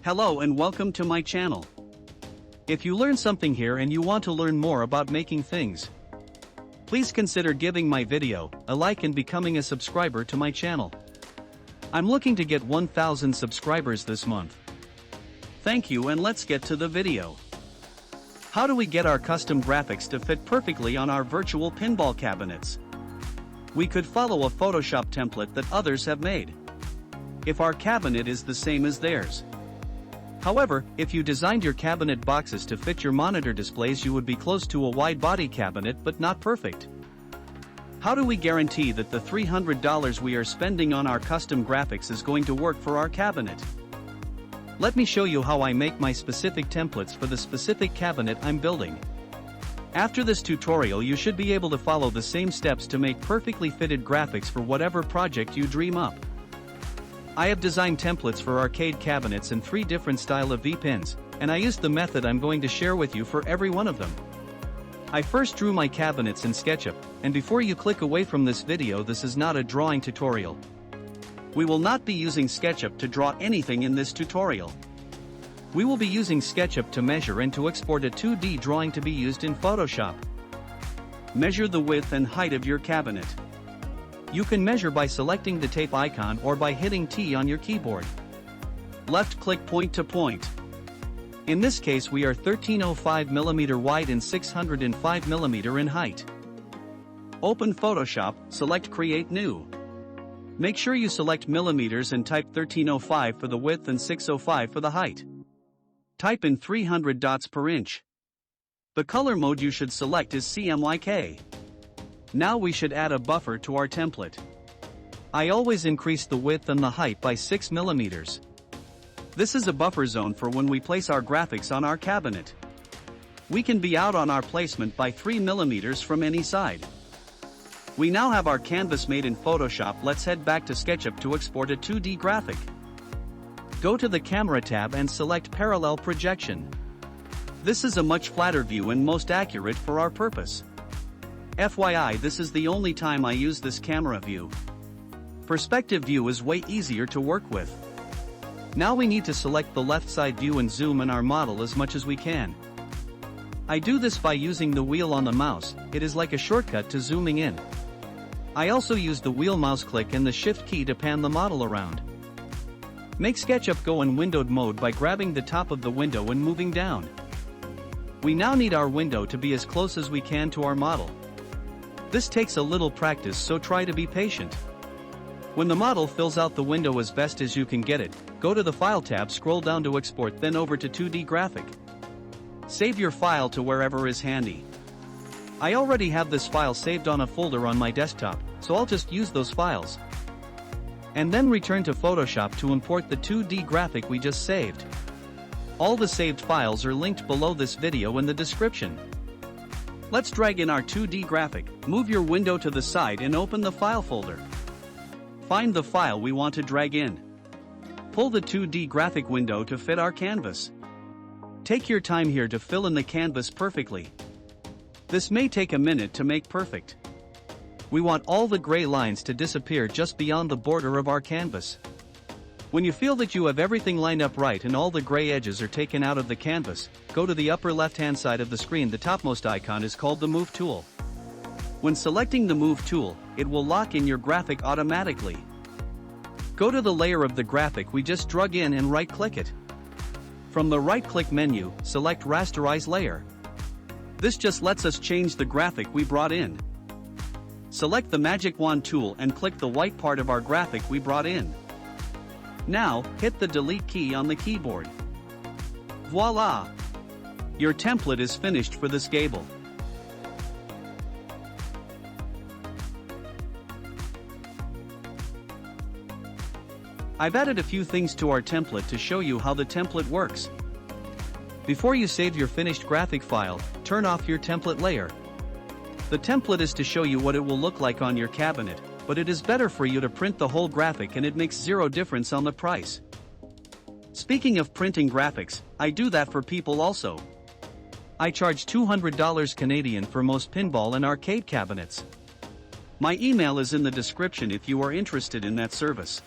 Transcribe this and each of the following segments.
Hello and welcome to my channel. If you learn something here and you want to learn more about making things, please consider giving my video a like and becoming a subscriber to my channel. I'm looking to get 1,000 subscribers this month. Thank you, and let's get to the video. How do we get our custom graphics to fit perfectly on our virtual pinball cabinets? We could follow a Photoshop template that others have made, if our cabinet is the same as theirs. However, if you designed your cabinet boxes to fit your monitor displays, you would be close to a wide-body cabinet but not perfect. How do we guarantee that the $300 we are spending on our custom graphics is going to work for our cabinet? Let me show you how I make my specific templates for the specific cabinet I'm building. After this tutorial, you should be able to follow the same steps to make perfectly fitted graphics for whatever project you dream up. I have designed templates for arcade cabinets in 3 different styles of V-pins, and I used the method I'm going to share with you for every one of them. I first drew my cabinets in SketchUp, and before you click away from this video, this is not a drawing tutorial. We will not be using SketchUp to draw anything in this tutorial. We will be using SketchUp to measure and to export a 2D drawing to be used in Photoshop. Measure the width and height of your cabinet. You can measure by selecting the tape icon or by hitting T on your keyboard. Left-click point to point. In this case, we are 1305 mm wide and 605 mm in height. Open Photoshop, select Create New. Make sure you select millimeters and type 1305 for the width and 605 for the height. Type in 300 dots per inch. The color mode you should select is CMYK. Now we should add a buffer to our template. I always increase the width and the height by 6 mm. This is a buffer zone for when we place our graphics on our cabinet. We can be out on our placement by 3 mm from any side. We now have our canvas made in Photoshop. Let's head back to SketchUp to export a 2D graphic. Go to the Camera tab and select Parallel Projection. This is a much flatter view and most accurate for our purpose. FYI, this is the only time I use this camera view. Perspective view is way easier to work with. Now we need to select the left side view and zoom in our model as much as we can. I do this by using the wheel on the mouse. It is like a shortcut to zooming in. I also use the wheel mouse click and the shift key to pan the model around. Make SketchUp go in windowed mode by grabbing the top of the window and moving down. We now need our window to be as close as we can to our model. This takes a little practice, so try to be patient. When the model fills out the window as best as you can get it, go to the File tab, scroll down to Export, then over to 2D Graphic. Save your file to wherever is handy. I already have this file saved on a folder on my desktop, so I'll just use those files. And then return to Photoshop to import the 2D graphic we just saved. All the saved files are linked below this video in the description. Let's drag in our 2D graphic. Move your window to the side and open the file folder. Find the file we want to drag in. Pull the 2D graphic window to fit our canvas. Take your time here to fill in the canvas perfectly. This may take a minute to make perfect. We want all the gray lines to disappear just beyond the border of our canvas. When you feel that you have everything lined up right and all the gray edges are taken out of the canvas, go to the upper left-hand side of the screen. The topmost icon is called the Move tool. When selecting the Move tool, it will lock in your graphic automatically. Go to the layer of the graphic we just drug in and right-click it. From the right-click menu, select Rasterize Layer. This just lets us change the graphic we brought in. Select the Magic Wand tool and click the white part of our graphic we brought in. Now, hit the Delete key on the keyboard. Voila! Your template is finished for this gable. I've added a few things to our template to show you how the template works. Before you save your finished graphic file, turn off your template layer. The template is to show you what it will look like on your cabinet, but it is better for you to print the whole graphic and it makes zero difference on the price. Speaking of printing graphics, I do that for people also. I charge $200 Canadian for most pinball and arcade cabinets. My email is in the description if you are interested in that service.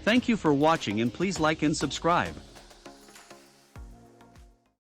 Thank you for watching, and please like and subscribe.